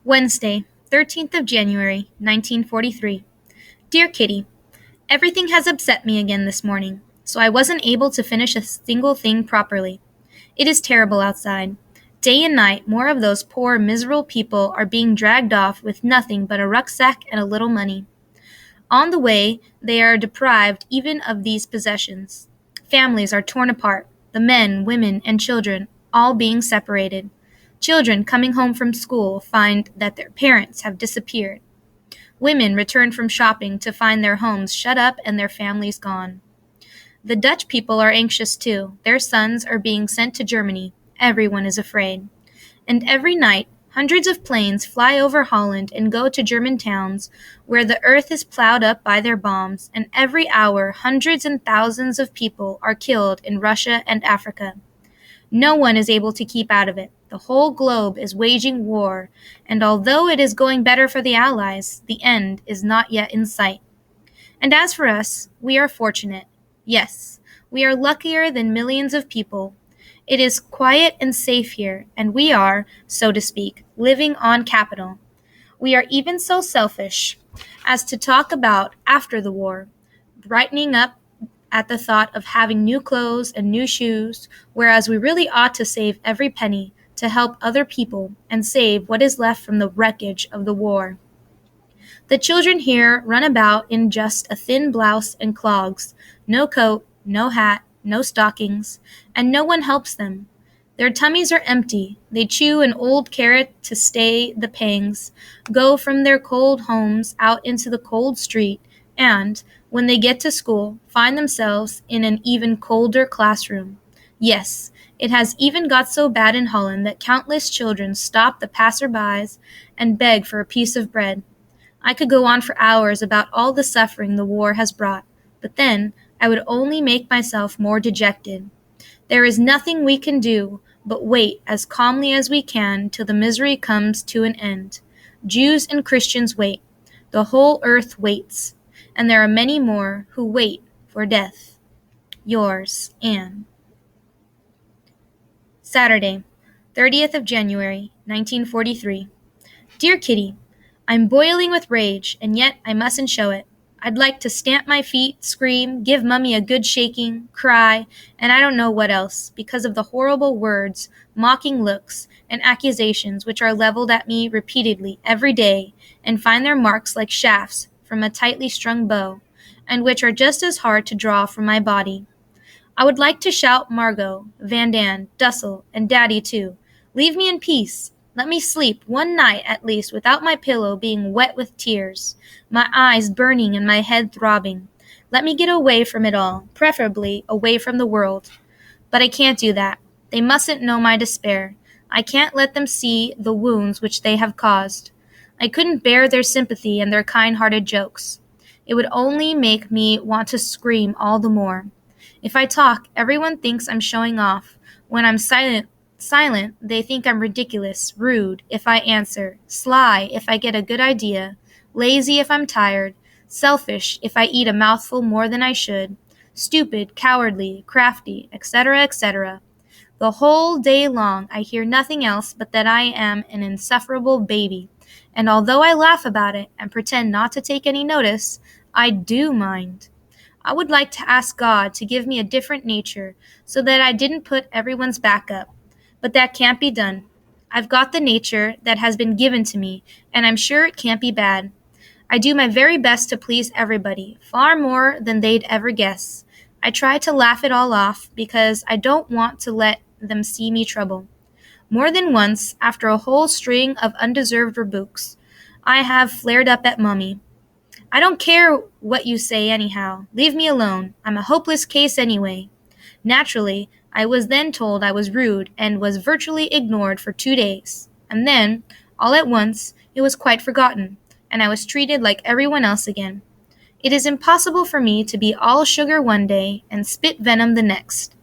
Wednesday, 13th of January, 1943. Dear Kitty, everything has upset me again this morning, so I wasn't able to finish a single thing properly. It is terrible outside. Day and night, more of those poor, miserable people are being dragged off with nothing but a rucksack and a little money. On the way, they are deprived even of these possessions. Families are torn apart, the men, women, and children all being separated. Children coming home from school find that their parents have disappeared. Women return from shopping to find their homes shut up and their families gone. The Dutch people are anxious too. Their sons are being sent to Germany. Everyone is afraid. And every night, hundreds of planes fly over Holland and go to German towns where the earth is plowed up by their bombs, and every hour hundreds and thousands of people are killed in Russia and Africa. No one is able to keep out of it. The whole globe is waging war, and although it is going better for the Allies, the end is not yet in sight. And as for us, we are fortunate. Yes, we are luckier than millions of people. It is quiet and safe here, and we are, so to speak, living on capital. We are even so selfish as to talk about after the war, brightening up at the thought of having new clothes and new shoes, whereas we really ought to save every penny to help other people and save what is left from the wreckage of the war. The children here run about in just a thin blouse and clogs, no coat, no hat, no stockings, and no one helps them. Their tummies are empty. They chew an old carrot to stay the pangs, go from their cold homes out into the cold street, and, when they get to school, find themselves in an even colder classroom. Yes, it has even got so bad in Holland that countless children stop the passer-bys and beg for a piece of bread. I could go on for hours about all the suffering the war has brought, but then I would only make myself more dejected. There is nothing we can do but wait as calmly as we can till the misery comes to an end. Jews and Christians wait. The whole earth waits. And there are many more who wait for death. Yours, Anne. Saturday, 30th of January, 1943. Dear Kitty, I'm boiling with rage, and yet I mustn't show it. I'd like to stamp my feet, scream, give Mummy a good shaking, cry, and I don't know what else, because of the horrible words, mocking looks, and accusations which are leveled at me repeatedly every day, and find their marks like shafts from a tightly strung bow, and which are just as hard to draw from my body. I would like to shout Margot, Van Daan, Dussel, and Daddy too. Leave me in peace. Let me sleep one night at least without my pillow being wet with tears, my eyes burning and my head throbbing. Let me get away from it all, preferably away from the world. But I can't do that. They mustn't know my despair. I can't let them see the wounds which they have caused. I couldn't bear their sympathy and their kind-hearted jokes. It would only make me want to scream all the more. If I talk, everyone thinks I'm showing off. When I'm silent, they think I'm ridiculous, rude if I answer, sly if I get a good idea, lazy if I'm tired, selfish if I eat a mouthful more than I should, stupid, cowardly, crafty, etc., etc. The whole day long I hear nothing else but that I am an insufferable baby, and although I laugh about it and pretend not to take any notice, I do mind. I would like to ask God to give me a different nature so that I didn't put everyone's back up. But that can't be done. I've got the nature that has been given to me, and I'm sure it can't be bad. I do my very best to please everybody, far more than they'd ever guess. I try to laugh it all off because I don't want to let them see me trouble. More than once, after a whole string of undeserved rebukes, I have flared up at Mummy. I don't care what you say anyhow. Leave me alone. I'm a hopeless case anyway. Naturally, I was then told I was rude and was virtually ignored for 2 days. And then, all at once, it was quite forgotten, and I was treated like everyone else again. It is impossible for me to be all sugar one day and spit venom the next.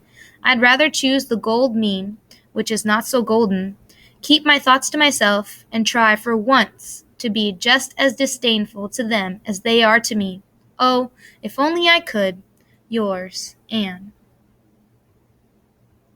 I'd rather choose the gold mean, which is not so golden, keep my thoughts to myself, and try for once to be just as disdainful to them as they are to me. Oh, if only I could. Yours, Anne.